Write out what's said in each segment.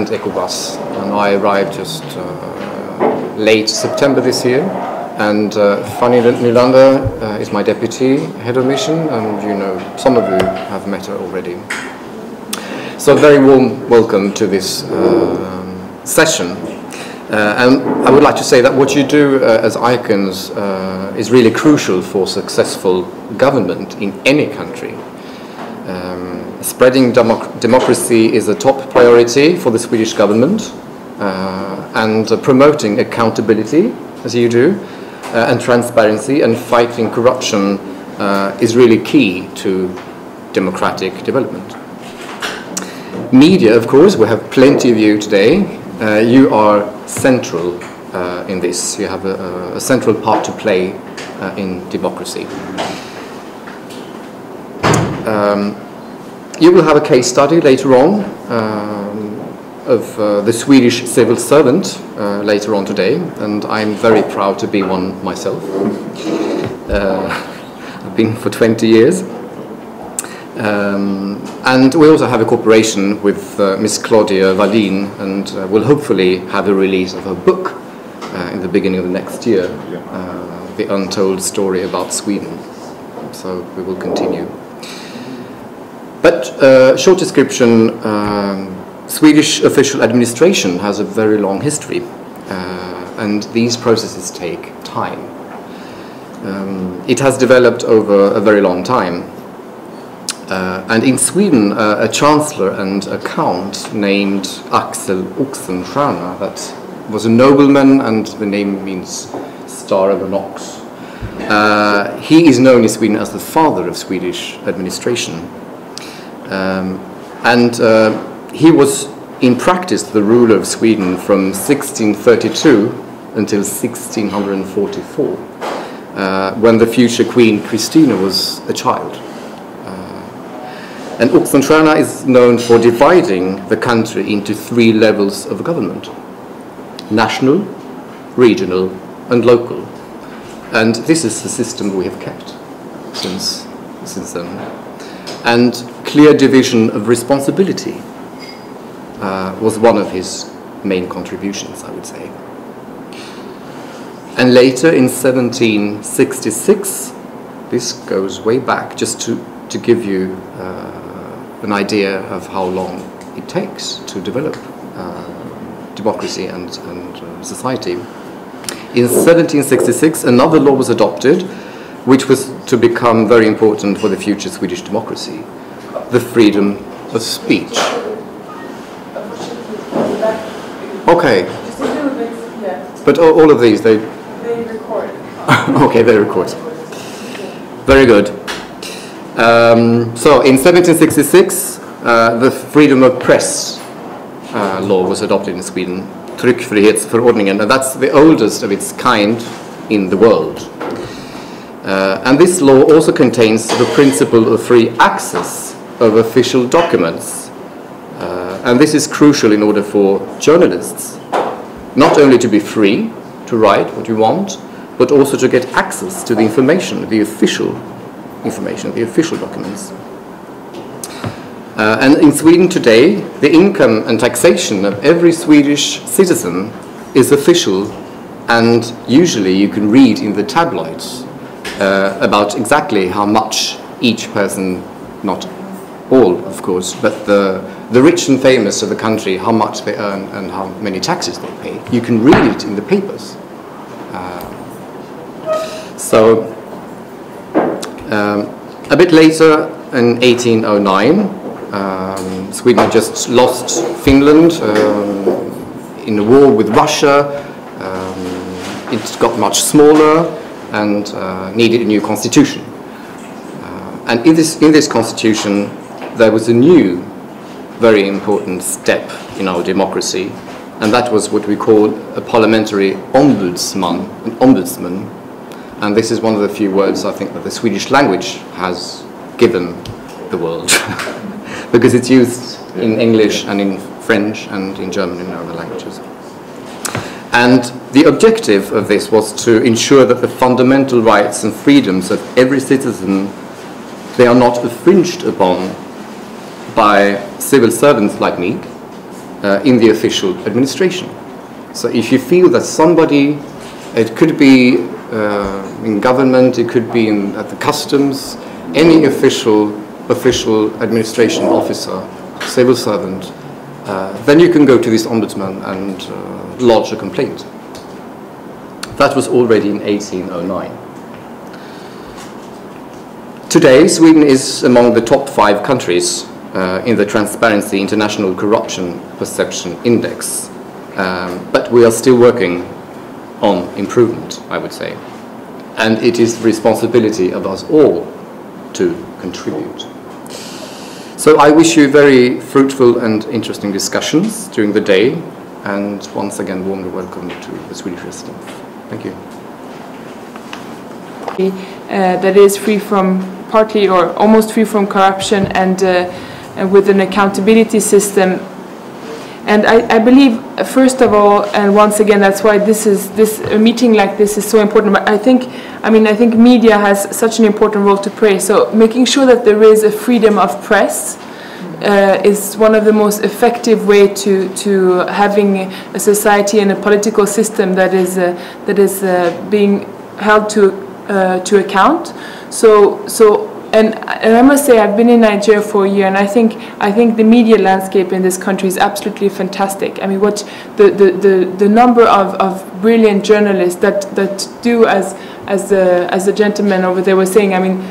and ECOWAS. And I arrived just late September this year. And Fanny Nylander is my deputy head of mission, and you know, some of you have met her already. So a very warm welcome to this session. And I would like to say that what you do as icons is really crucial for successful government in any country. Spreading democracy is a top priority for the Swedish government, and promoting accountability, as you do, and transparency and fighting corruption is really key to democratic development. Media, of course, we have plenty of you today. You are central in this. You have a central part to play in democracy. You will have a case study later on of the Swedish civil servant later on today, and I'm very proud to be one myself. I've been for 20 years. And we also have a cooperation with Miss Claudia Wallin, and we'll hopefully have a release of her book in the beginning of the next year, The Untold Story About Sweden. So we will continue. But short description, Swedish official administration has a very long history, and these processes take time. It has developed over a very long time. And in Sweden, a chancellor and a count named Axel Oxenstierna, that was a nobleman, and the name means star of an ox. He is known in Sweden as the father of Swedish administration. He was in practice the ruler of Sweden from 1632 until 1644, when the future Queen Christina was a child. And Oxenstierna is known for dividing the country into 3 levels of government: national, regional, and local. And this is the system we have kept since then. And clear division of responsibility was one of his main contributions, I would say. And later in 1766, this goes way back, just to give you an idea of how long it takes to develop democracy and society. In 1766, another law was adopted, which was to become very important for the future Swedish democracy: the freedom of speech. Okay. But all of these, they record. Okay, they record. Very good. So in 1766, the freedom of press law was adopted in Sweden, Tryckfrihetsförordningen, and that's the oldest of its kind in the world. And this law also contains the principle of free access of official documents. And this is crucial in order for journalists not only to be free to write what you want, but also to get access to the information, the official information, the official documents. And in Sweden today, the income and taxation of every Swedish citizen is official, and usually you can read in the tabloids about exactly how much each person, not all of course, but the rich and famous of the country, how much they earn and how many taxes they pay. You can read it in the papers. A bit later, in 1809, Sweden had just lost Finland in a war with Russia. It got much smaller and needed a new constitution. And in this constitution, there was a new, very important step in our democracy, and that was what we call a parliamentary ombudsman, an ombudsman. And this is one of the few words I think that the Swedish language has given the world, because it's used in English and in French and in German and other languages. And the objective of this was to ensure that the fundamental rights and freedoms of every citizen, they are not infringed upon by civil servants like me, in the official administration. So if you feel that somebody, it could be in government, it could be at the customs, any official administration officer, civil servant, then you can go to this ombudsman and lodge a complaint. That was already in 1809. Today, Sweden is among the top 5 countries in the Transparency International Corruption Perception Index. But we are still working on improvement, I would say. And it is the responsibility of us all to contribute. So I wish you very fruitful and interesting discussions during the day, and once again warmly welcome to the Swedish residents. Thank you. That is free from, partly or almost free from corruption, and with an accountability system. And I believe, first of all, and once again, that's why a meeting like this is so important. But I think media has such an important role to play. So making sure that there is a freedom of press is one of the most effective way to having a society and a political system that is being held to account. And I must say, I've been in Nigeria for a year, and I think the media landscape in this country is absolutely fantastic. I mean, what the number of brilliant journalists that do, as the gentleman over there was saying, I mean,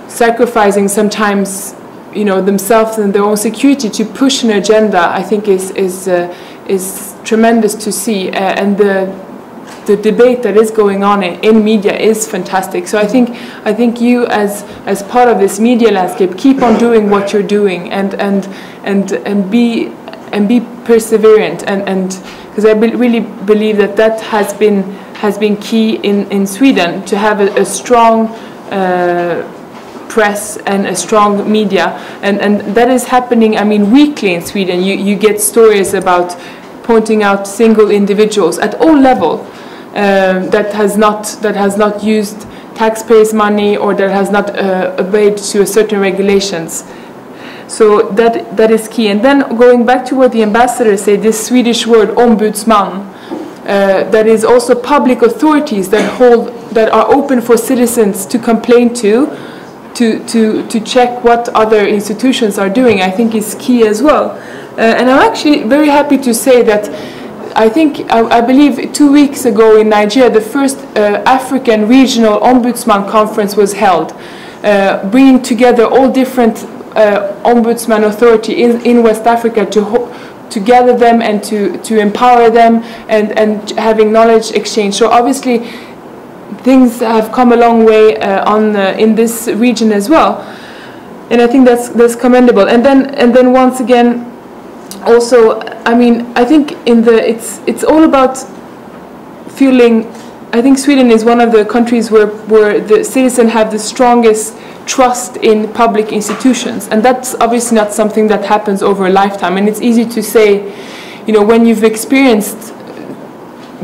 sacrificing sometimes, you know, themselves and their own security to push an agenda, I think is tremendous to see, and the debate that is going on in media is fantastic. So I think you as part of this media landscape, keep on doing what you're doing, and be perseverant, and because I really believe that has been key in Sweden, to have a strong press and a strong media, and that is happening, I mean, weekly in Sweden. You get stories about pointing out single individuals at all levels that has not used taxpayers' money, or that has not obeyed to certain regulations. So that is key. And then going back to what the ambassador said, this Swedish word ombudsman, that is also public authorities that are open for citizens to complain to check what other institutions are doing, I think is key as well. And I'm actually very happy to say that I believe 2 weeks ago in Nigeria, the first African regional ombudsman conference was held, bringing together all different ombudsman authority in West Africa to gather them and to empower them, and having knowledge exchange. So obviously things have come a long way in this region as well, and I think that's commendable. And then once again, also, I mean, I think it's all about feeling. I think Sweden is one of the countries where the citizens have the strongest trust in public institutions, and that's obviously not something that happens over a lifetime. And it's easy to say, you know, when you've experienced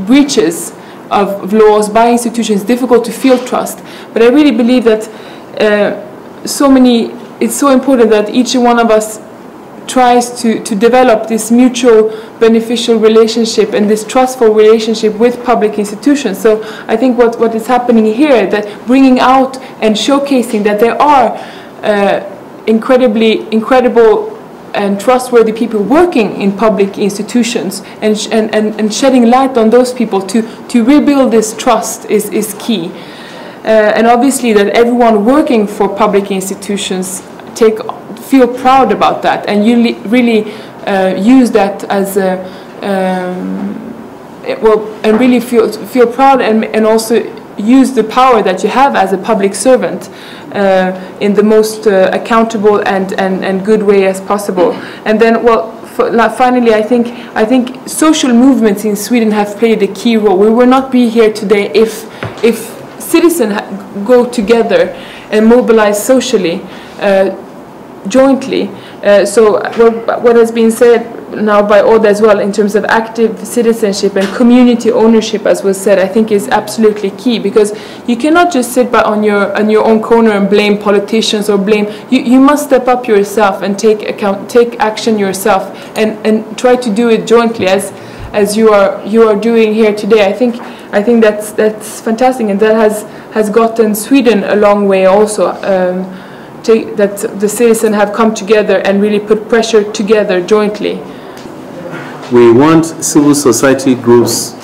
breaches of laws by institutions, it's difficult to feel trust. But I really believe that it's so important that each one of us tries to develop this mutual beneficial relationship and this trustful relationship with public institutions. So I think what is happening here, that bringing out and showcasing that there are incredible and trustworthy people working in public institutions, and shedding light on those people to rebuild this trust is key. And obviously that everyone working for public institutions feel proud about that, and you really use that as and really feel proud, and also use the power that you have as a public servant in the most accountable and good way as possible. And then, finally, I think social movements in Sweden have played a key role. We would not be here today if citizens go together and mobilize socially, jointly. So what has been said now by all as well in terms of active citizenship and community ownership, as was said, I think is absolutely key, because you cannot just sit on your own corner and blame politicians or blame. You must step up yourself and take action yourself and try to do it jointly as you are doing here today. I think that's fantastic, and that has gotten Sweden a long way also. That the citizens have come together and really put pressure together jointly. We want civil society groups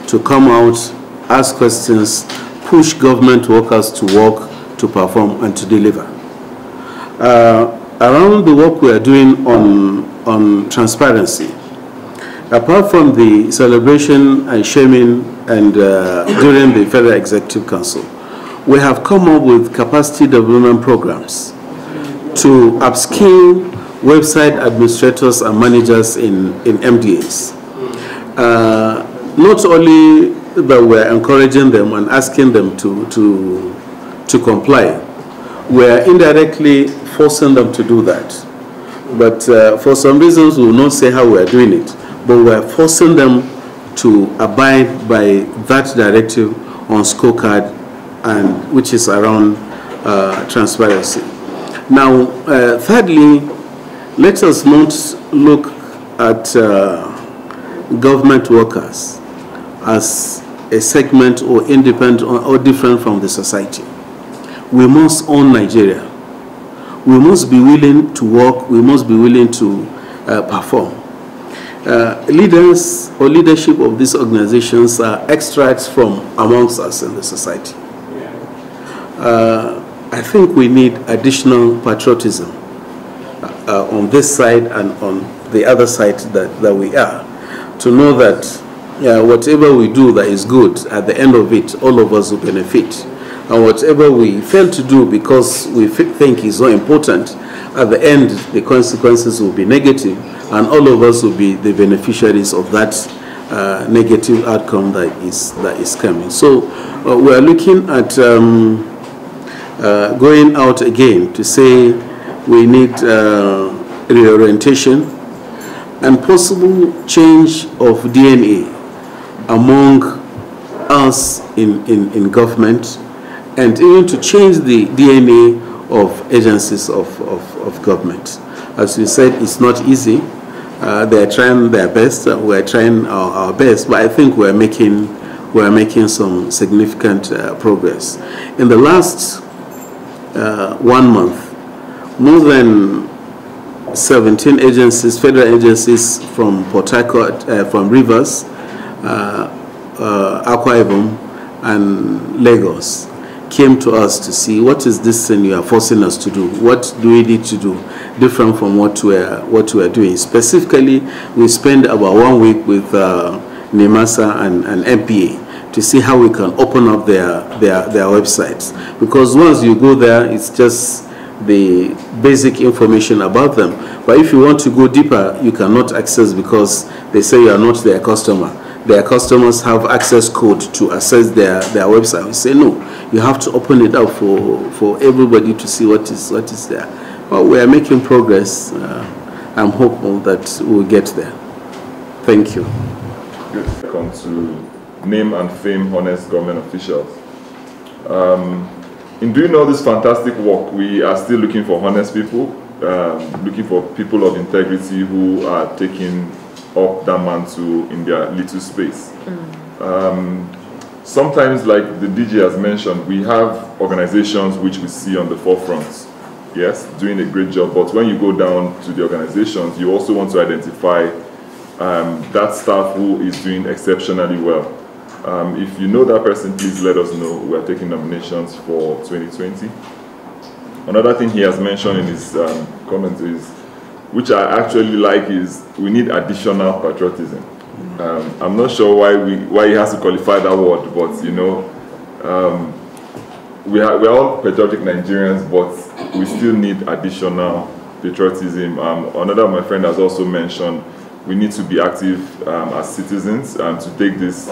to come out, ask questions, push government workers to work, to perform, and to deliver. Around the work we are doing on transparency, apart from the celebration and shaming and during the Federal Executive Council, we have come up with capacity development programs to upskill website administrators and managers in MDAs. Not only that we're encouraging them and asking them to comply, we're indirectly forcing them to do that. But for some reasons, we will not say how we're doing it, but we're forcing them to abide by that directive on scorecard, and which is around transparency. Now, thirdly, let us not look at government workers as a segment or independent or different from the society. We must own Nigeria. We must be willing to work. We must be willing to perform. Leaders or leadership of these organizations are extracts from amongst us in the society. I think we need additional patriotism on this side and on the other side that we are, to know that whatever we do that is good, at the end of it, all of us will benefit. And whatever we fail to do because we think is not important, at the end, the consequences will be negative, and all of us will be the beneficiaries of that negative outcome that is coming. So we are looking at going out again to say we need reorientation and possible change of DNA among us in government, and even to change the DNA of agencies of government. As we said, it's not easy. They are trying their best. We are trying our best, but I think we are making some significant progress. In the last 1 month, more than 17 agencies, federal agencies from Port Harcourt, from Rivers, Akwa Ibom, and Lagos came to us to see what is this thing you are forcing us to do. What do we need to do different from what we are doing? Specifically, we spent about 1 week with NIMASA and MPA to see how we can open up their websites. Because once you go there, it's just the basic information about them. But if you want to go deeper, you cannot access because they say you are not their customer. Their customers have access code to access their website. We say no, you have to open it up for everybody to see what is there. But we are making progress. I'm hopeful that we'll get there. Thank you. Good. Come to name and fame honest government officials. In doing all this fantastic work, we are still looking for honest people, looking for people of integrity who are taking up that mantle in their little space. Sometimes, like the DJ has mentioned, we have organizations which we see on the forefront, yes, doing a great job, but when you go down to the organizations, you also want to identify that staff who is doing exceptionally well. If you know that person, please let us know. We are taking nominations for 2020. Another thing he has mentioned in his comments is, which I actually like, is we need additional patriotism. I'm not sure why he has to qualify that word, but you know, we're all patriotic Nigerians, but we still need additional patriotism. Another of my friend has also mentioned we need to be active as citizens to take this